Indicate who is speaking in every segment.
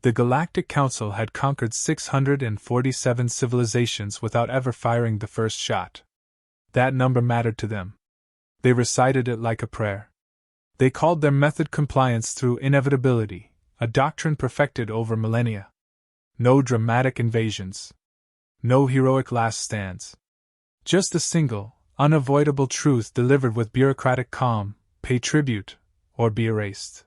Speaker 1: The Galactic Council had conquered 647 civilizations without ever firing the first shot. That number mattered to them. They recited it like a prayer. They called their method compliance through inevitability, a doctrine perfected over millennia. No dramatic invasions. No heroic last stands. Just a single, unavoidable truth delivered with bureaucratic calm: pay tribute, or be erased.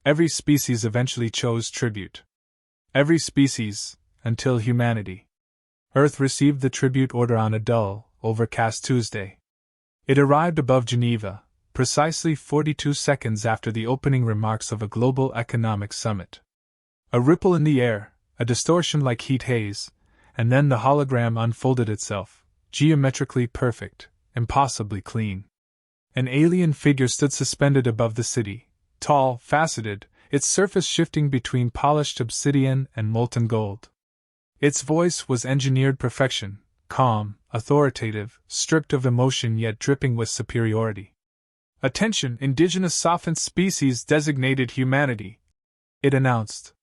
Speaker 1: Every species eventually chose tribute. Every species, until humanity. Earth received the tribute order on a dull, overcast Tuesday. It arrived above Geneva, precisely 42 seconds after the opening remarks of a global economic summit. A ripple in the air, a distortion like heat haze, and then the hologram unfolded itself, geometrically perfect, impossibly clean. An alien figure stood suspended above the city, tall, faceted, its surface shifting between polished obsidian and molten gold. Its voice was engineered perfection, calm, authoritative, stripped of emotion yet dripping with superiority. "Attention, indigenous sophists species designated humanity," it announced.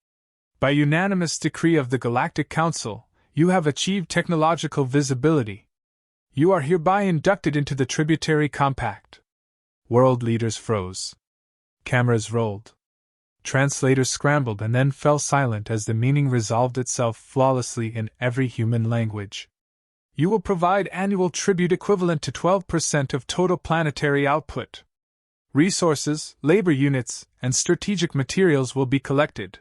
Speaker 1: "By unanimous decree of the Galactic Council, you have achieved technological visibility. You are hereby inducted into the Tributary Compact." World leaders froze. Cameras rolled. Translators scrambled and then fell silent as the meaning resolved itself flawlessly in every human language. "You will provide annual tribute equivalent to 12% of total planetary output. Resources, labor units, and strategic materials will be collected.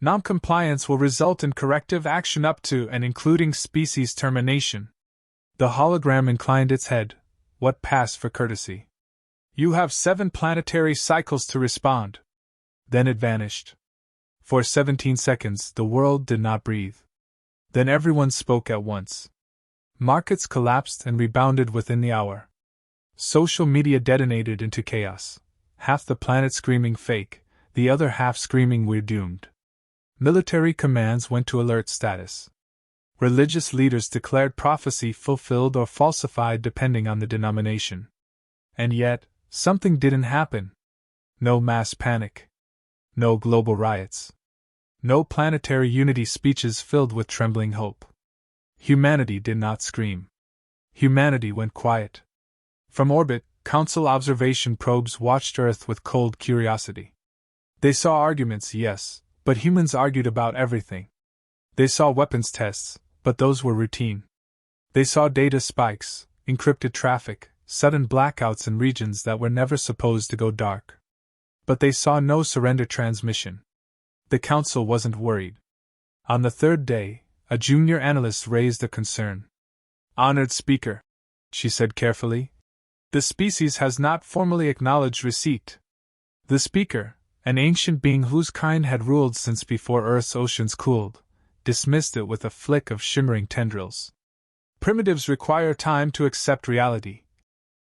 Speaker 1: Non-compliance will result in corrective action up to and including species termination." The hologram inclined its head. What passed for courtesy? "You have 7 planetary cycles to respond." Then it vanished. For 17 seconds, the world did not breathe. Then everyone spoke at once. Markets collapsed and rebounded within the hour. Social media detonated into chaos. Half the planet screaming fake, the other half screaming we're doomed. Military commands went to alert status. Religious leaders declared prophecy fulfilled or falsified depending on the denomination. And yet, something didn't happen. No mass panic. No global riots. No planetary unity speeches filled with trembling hope. Humanity did not scream. Humanity went quiet. From orbit, Council observation probes watched Earth with cold curiosity. They saw arguments, yes, but humans argued about everything. They saw weapons tests, but those were routine. They saw data spikes, encrypted traffic, sudden blackouts in regions that were never supposed to go dark. But they saw no surrender transmission. The Council wasn't worried. On the third day, a junior analyst raised a concern. "Honored Speaker," she said carefully, "the species has not formally acknowledged receipt." The Speaker, an ancient being whose kind had ruled since before Earth's oceans cooled, dismissed it with a flick of shimmering tendrils. "Primitives require time to accept reality,"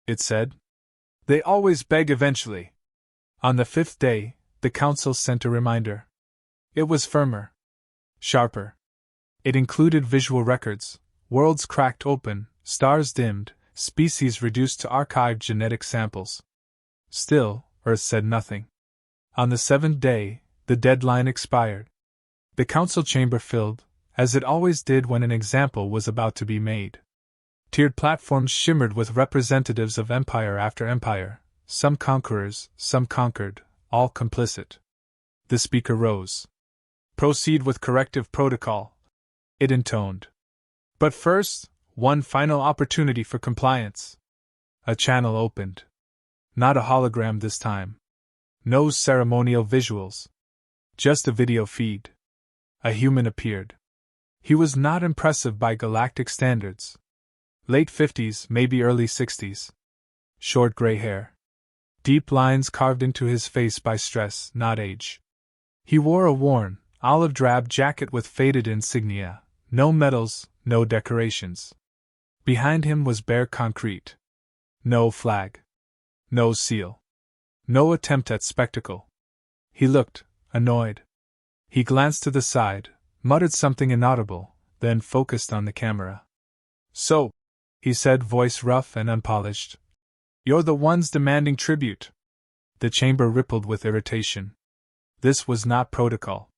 Speaker 1: it said. "They always beg eventually." On the 5th day, the Council sent a reminder. It was firmer. Sharper. It included visual records, worlds cracked open, stars dimmed, species reduced to archived genetic samples. Still, Earth said nothing. On the 7th day, the deadline expired. The Council chamber filled, as it always did when an example was about to be made. Tiered platforms shimmered with representatives of empire after empire. Some conquerors, some conquered, all complicit. The Speaker rose. "Proceed with corrective protocol," it intoned. "But first, one final opportunity for compliance." A channel opened. Not a hologram this time. No ceremonial visuals. Just a video feed. A human appeared. He was not impressive by galactic standards. Late 50s, maybe early 60s. Short gray hair. Deep lines carved into his face by stress, not age. He wore a worn, olive-drab jacket with faded insignia, no medals, no decorations. Behind him was bare concrete. No flag. No seal. No attempt at spectacle. He looked annoyed. He glanced to the side, muttered something inaudible, then focused on the camera. "So," he said, voice rough and unpolished, "you're the ones demanding tribute." The chamber rippled with irritation. This was not protocol.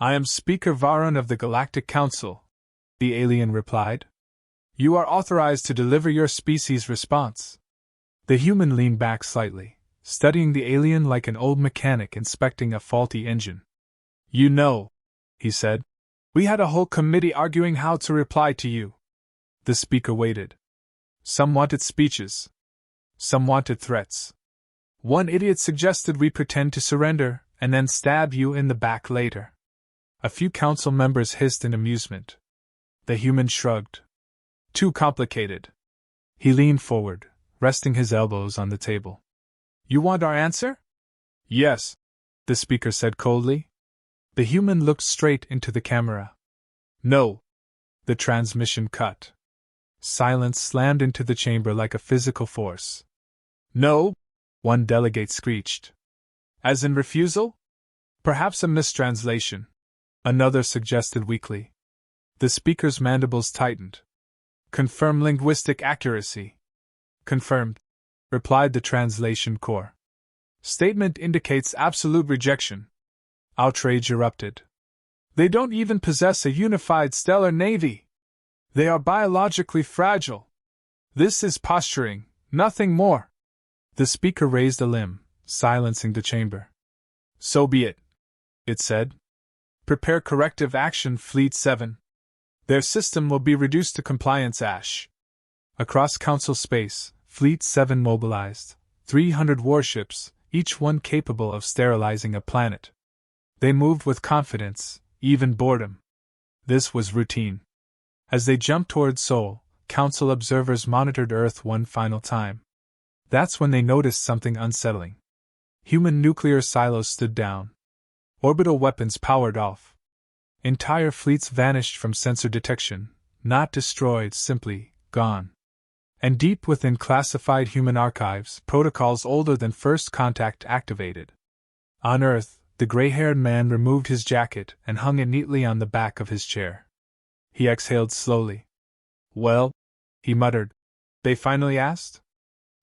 Speaker 1: I am Speaker Varun of the Galactic Council, the alien replied. You are authorized to deliver your species' response. The human leaned back slightly, studying the alien like an old mechanic inspecting a faulty engine. You know, he said, we had a whole committee arguing how to reply to you. The speaker waited. Some wanted speeches. Some wanted threats. One idiot suggested we pretend to surrender, and then stab you in the back later. A few council members hissed in amusement. The human shrugged. Too complicated. He leaned forward, resting his elbows on the table. You want our answer? Yes, the speaker said coldly. The human looked straight into the camera. No. The transmission cut. Silence slammed into the chamber like a physical force. No, one delegate screeched. As in refusal? Perhaps a mistranslation, another suggested weakly. The speaker's mandibles tightened. Confirm linguistic accuracy. Confirmed, replied the translation corps. Statement indicates absolute rejection. Outrage erupted. They don't even possess a unified stellar navy. They are biologically fragile. This is posturing, nothing more. The speaker raised a limb, silencing the chamber. So be it, it said. Prepare corrective action, Fleet 7. Their system will be reduced to compliance ash. Across Council space, Fleet 7 mobilized, 300 warships, each one capable of sterilizing a planet. They moved with confidence, even boredom. This was routine. As they jumped toward Sol, Council observers monitored Earth one final time. That's when they noticed something unsettling. Human nuclear silos stood down. Orbital weapons powered off. Entire fleets vanished from sensor detection, not destroyed, simply gone. And deep within classified human archives, protocols older than first contact activated. On Earth, the gray-haired man removed his jacket and hung it neatly on the back of his chair. He exhaled slowly. Well, he muttered. They finally asked?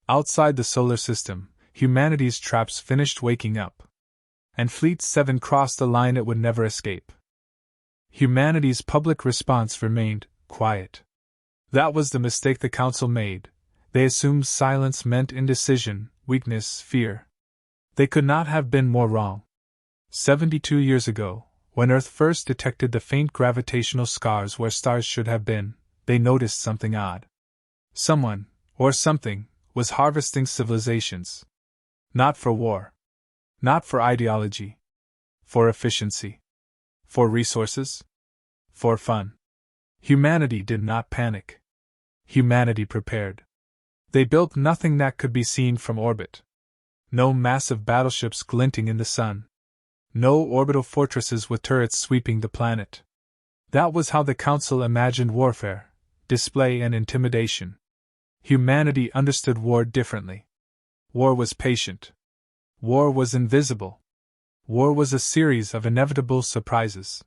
Speaker 1: Outside the solar system, humanity's traps finished waking up. And Fleet 7 crossed a line it would never escape. Humanity's public response remained quiet. That was the mistake the Council made. They assumed silence meant indecision, weakness, fear. They could not have been more wrong. 72 years ago, when Earth first detected the faint gravitational scars where stars should have been, they noticed something odd. Someone, or something, was harvesting civilizations. Not for war. Not for ideology. For efficiency. For resources. For fun. Humanity did not panic. Humanity prepared. They built nothing that could be seen from orbit. No massive battleships glinting in the sun. No orbital fortresses with turrets sweeping the planet. That was how the Council imagined warfare, display and intimidation. Humanity understood war differently. War was patient. War was invisible. War was a series of inevitable surprises.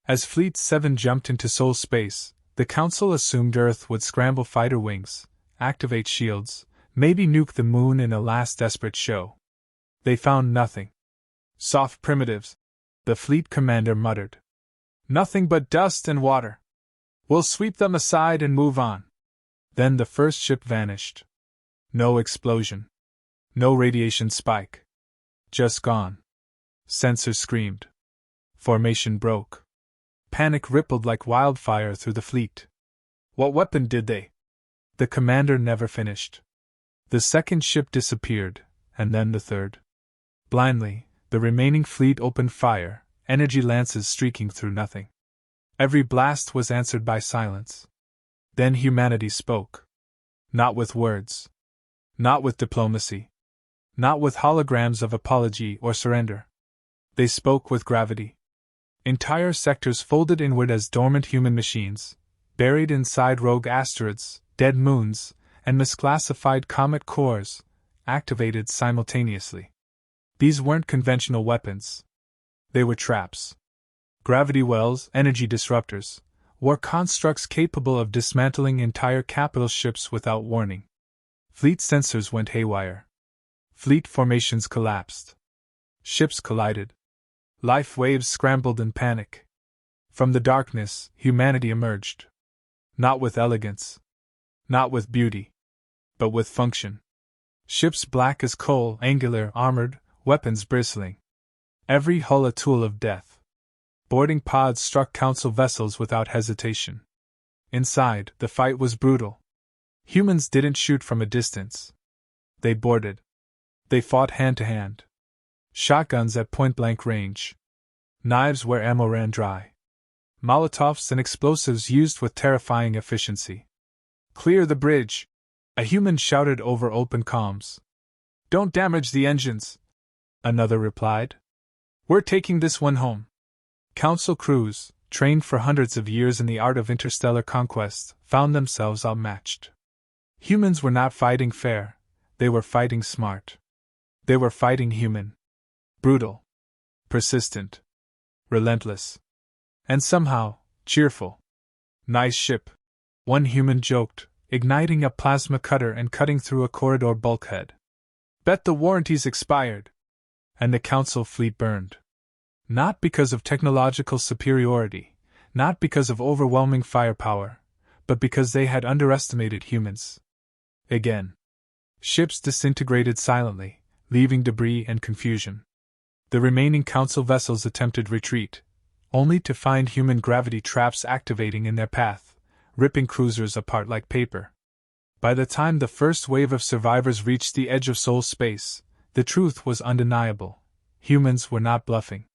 Speaker 1: As Fleet 7 jumped into Sol space, the Council assumed Earth would scramble fighter wings, activate shields, maybe nuke the moon in a last desperate show. They found nothing. Soft primitives, the fleet commander muttered. Nothing but dust and water. We'll sweep them aside and move on. Then the first ship vanished. No explosion. No radiation spike. Just gone. Sensors screamed. Formation broke. Panic rippled like wildfire through the fleet. What weapon did they? The commander never finished. The second ship disappeared, and then the third. Blindly, the remaining fleet opened fire, energy lances streaking through nothing. Every blast was answered by silence. Then humanity spoke. Not with words. Not with diplomacy. Not with holograms of apology or surrender. They spoke with gravity. Entire sectors folded inward as dormant human machines, buried inside rogue asteroids, dead moons, and misclassified comet cores, activated simultaneously. These weren't conventional weapons. They were traps. Gravity wells, energy disruptors, were constructs capable of dismantling entire capital ships without warning. Fleet sensors went haywire. Fleet formations collapsed. Ships collided. Life waves scrambled in panic. From the darkness, humanity emerged. Not with elegance. Not with beauty. But with function. Ships black as coal, angular, armored, weapons bristling. Every hull a tool of death. Boarding pods struck Council vessels without hesitation. Inside, the fight was brutal. Humans didn't shoot from a distance. They boarded. They fought hand to hand. Shotguns at point-blank range. Knives where ammo ran dry. Molotovs and explosives used with terrifying efficiency. "Clear the bridge!" a human shouted over open comms. "Don't damage the engines," another replied. "We're taking this one home." Council crews, trained for hundreds of years in the art of interstellar conquest, found themselves outmatched. Humans were not fighting fair, they were fighting smart. They were fighting human. Brutal. Persistent. Relentless. And somehow, cheerful. "Nice ship," one human joked, igniting a plasma cutter and cutting through a corridor bulkhead. "Bet the warranty's expired." And the Council fleet burned. Not because of technological superiority, not because of overwhelming firepower, but because they had underestimated humans. Again. Ships disintegrated silently, leaving debris and confusion. The remaining Council vessels attempted retreat, only to find human gravity traps activating in their path, ripping cruisers apart like paper. By the time the first wave of survivors reached the edge of soul space, the truth was undeniable. Humans were not bluffing.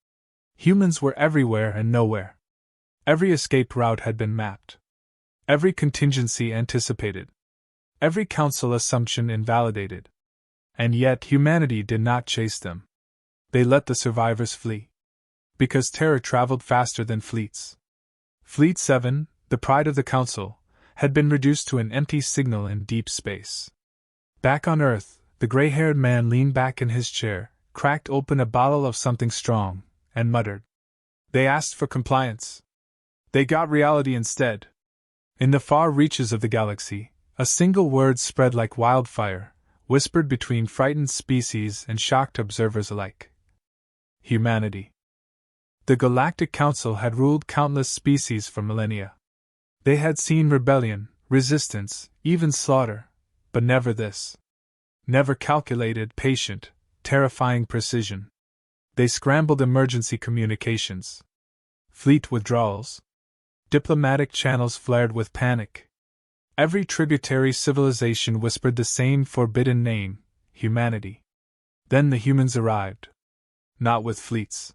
Speaker 1: Humans were everywhere and nowhere. Every escape route had been mapped. Every contingency anticipated. Every Council assumption invalidated. And yet humanity did not chase them. They let the survivors flee. Because terror traveled faster than fleets. Fleet 7, the pride of the Council, had been reduced to an empty signal in deep space. Back on Earth, the gray-haired man leaned back in his chair, cracked open a bottle of something strong, and muttered. "They asked for compliance. They got reality instead." In the far reaches of the galaxy, a single word spread like wildfire, whispered between frightened species and shocked observers alike. Humanity. The Galactic Council had ruled countless species for millennia. They had seen rebellion, resistance, even slaughter, but never this. Never calculated, patient, terrifying precision. They scrambled emergency communications. Fleet withdrawals. Diplomatic channels flared with panic. Every tributary civilization whispered the same forbidden name, humanity. Then the humans arrived. Not with fleets.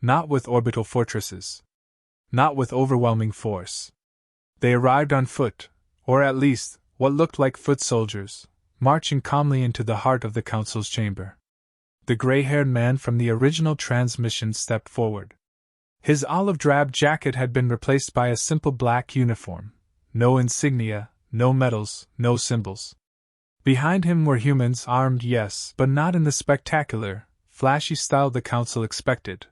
Speaker 1: Not with orbital fortresses. Not with overwhelming force. They arrived on foot, or at least, what looked like foot soldiers, marching calmly into the heart of the Council's chamber. The gray-haired man from the original transmission stepped forward. His olive-drab jacket had been replaced by a simple black uniform. No insignia, no medals, no symbols. Behind him were humans armed, yes, but not in the spectacular, flashy style the Council expected.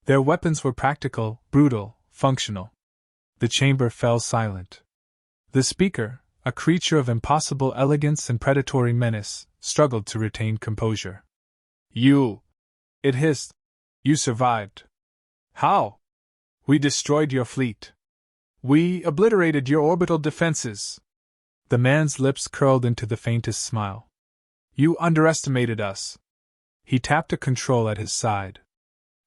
Speaker 1: Their weapons were practical, brutal, functional. The chamber fell silent. The speaker, a creature of impossible elegance and predatory menace, struggled to retain composure. "You," it hissed, "you survived. How? We destroyed your fleet. We obliterated your orbital defenses." The man's lips curled into the faintest smile. "You underestimated us." He tapped a control at his side.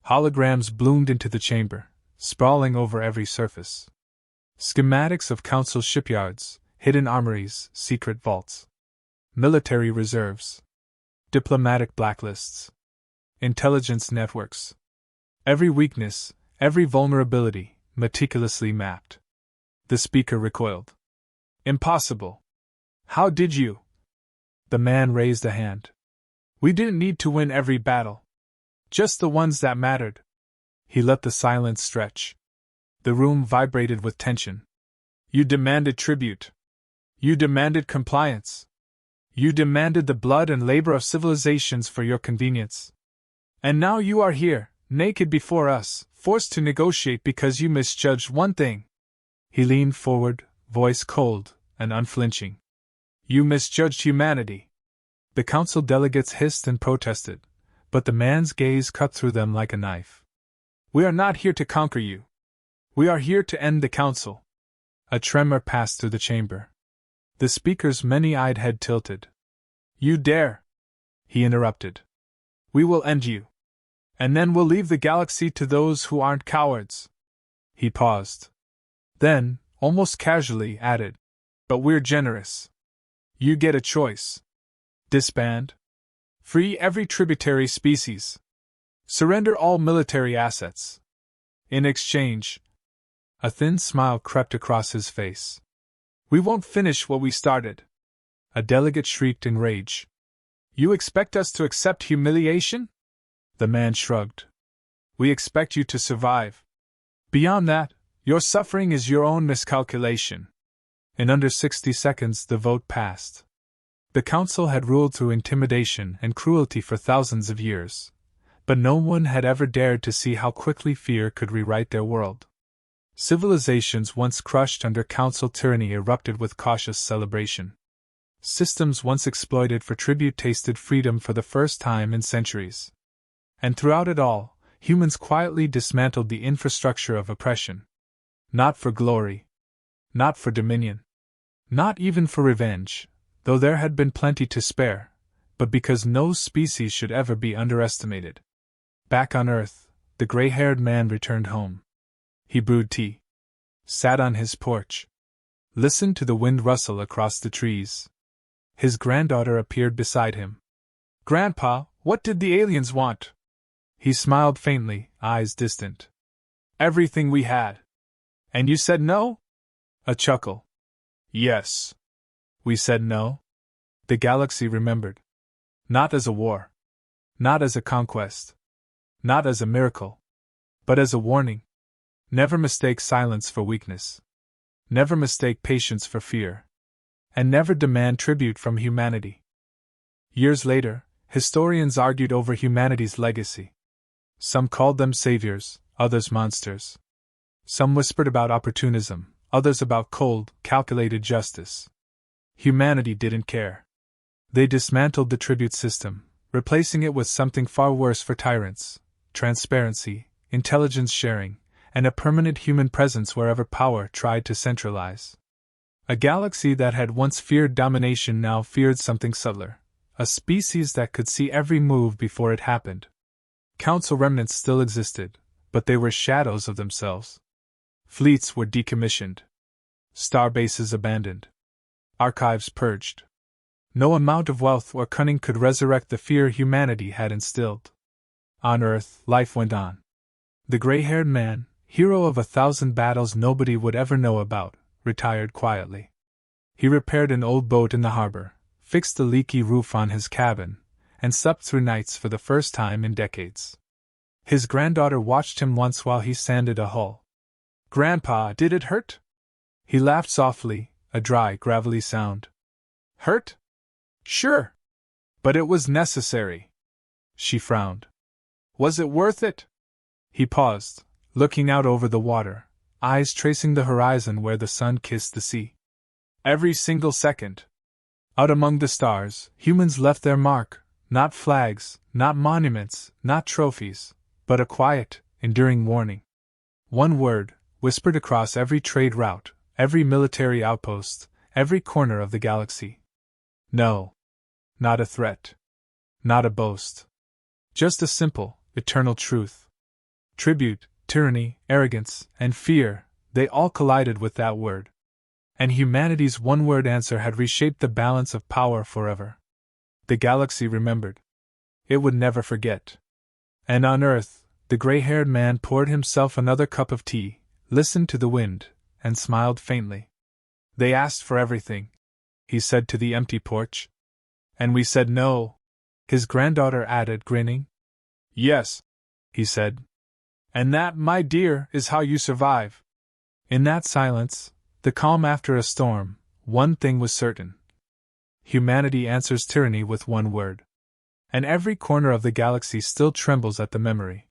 Speaker 1: Holograms bloomed into the chamber, sprawling over every surface. Schematics of Council shipyards, hidden armories, secret vaults. Military reserves. Diplomatic blacklists. Intelligence networks. Every weakness, every vulnerability, meticulously mapped. The speaker recoiled. "Impossible. How did you?" The man raised a hand. "We didn't need to win every battle. Just the ones that mattered." He let the silence stretch. The room vibrated with tension. "You demanded tribute. You demanded compliance. You demanded the blood and labor of civilizations for your convenience. And now you are here, naked before us, forced to negotiate because you misjudged one thing." He leaned forward, voice cold and unflinching. "You misjudged humanity." The Council delegates hissed and protested, but the man's gaze cut through them like a knife. We are not here to conquer you. We are here to end the council. A tremor passed through the chamber. The speaker's many-eyed head tilted. You dare! He interrupted. We will end you. And then we'll leave the galaxy to those who aren't cowards. He paused. Then, almost casually, added, but we're generous. You get a choice. Disband. Free every tributary species. Surrender all military assets. In exchange. A thin smile crept across his face. We won't finish what we started. A delegate shrieked in rage. You expect us to accept humiliation? The man shrugged. We expect you to survive. Beyond that, your suffering is your own miscalculation. In under 60 seconds, the vote passed. The council had ruled through intimidation and cruelty for thousands of years, but no one had ever dared to see how quickly fear could rewrite their world. Civilizations once crushed under council tyranny erupted with cautious celebration. Systems once exploited for tribute tasted freedom for the first time in centuries. And throughout it all, humans quietly dismantled the infrastructure of oppression. Not for glory. Not for dominion. Not even for revenge, though there had been plenty to spare, but because no species should ever be underestimated. Back on Earth, the gray-haired man returned home. He brewed tea. Sat on his porch. Listened to the wind rustle across the trees. His granddaughter appeared beside him. Grandpa, what did the aliens want? He smiled faintly, eyes distant. Everything we had. And you said no? A chuckle. Yes. We said no? The galaxy remembered. Not as a war. Not as a conquest. Not as a miracle. But as a warning. Never mistake silence for weakness. Never mistake patience for fear. And never demand tribute from humanity. Years later, historians argued over humanity's legacy. Some called them saviors, others monsters. Some whispered about opportunism, others about cold, calculated justice. Humanity didn't care. They dismantled the tribute system, replacing it with something far worse for tyrants: transparency, intelligence sharing, and a permanent human presence wherever power tried to centralize. A galaxy that had once feared domination now feared something subtler, a species that could see every move before it happened. Council remnants still existed, but they were shadows of themselves. Fleets were decommissioned. Starbases abandoned. Archives purged. No amount of wealth or cunning could resurrect the fear humanity had instilled. On Earth, life went on. The gray-haired man, hero of 1,000 battles nobody would ever know about, retired quietly. He repaired an old boat in the harbor, fixed a leaky roof on his cabin, and slept through nights for the first time in decades. His granddaughter watched him once while he sanded a hull. Grandpa, did it hurt? He laughed softly, a dry, gravelly sound. Hurt? Sure. But it was necessary. She frowned. Was it worth it? He paused, looking out over the water, eyes tracing the horizon where the sun kissed the sea. Every single second. Out among the stars, humans left their mark, not flags, not monuments, not trophies, but a quiet, enduring warning. One word, whispered across every trade route, every military outpost, every corner of the galaxy. No. Not a threat. Not a boast. Just a simple, eternal truth. Tribute, tyranny, arrogance, and fear, they all collided with that word. And humanity's one-word answer had reshaped the balance of power forever. The galaxy remembered. It would never forget. And on Earth, the gray-haired man poured himself another cup of tea, listened to the wind, and smiled faintly. They asked for everything, he said to the empty porch. And we said no, his granddaughter added, grinning. Yes, he said. And that, my dear, is how you survive. In that silence, the calm after a storm, one thing was certain. Humanity answers tyranny with one word. And every corner of the galaxy still trembles at the memory.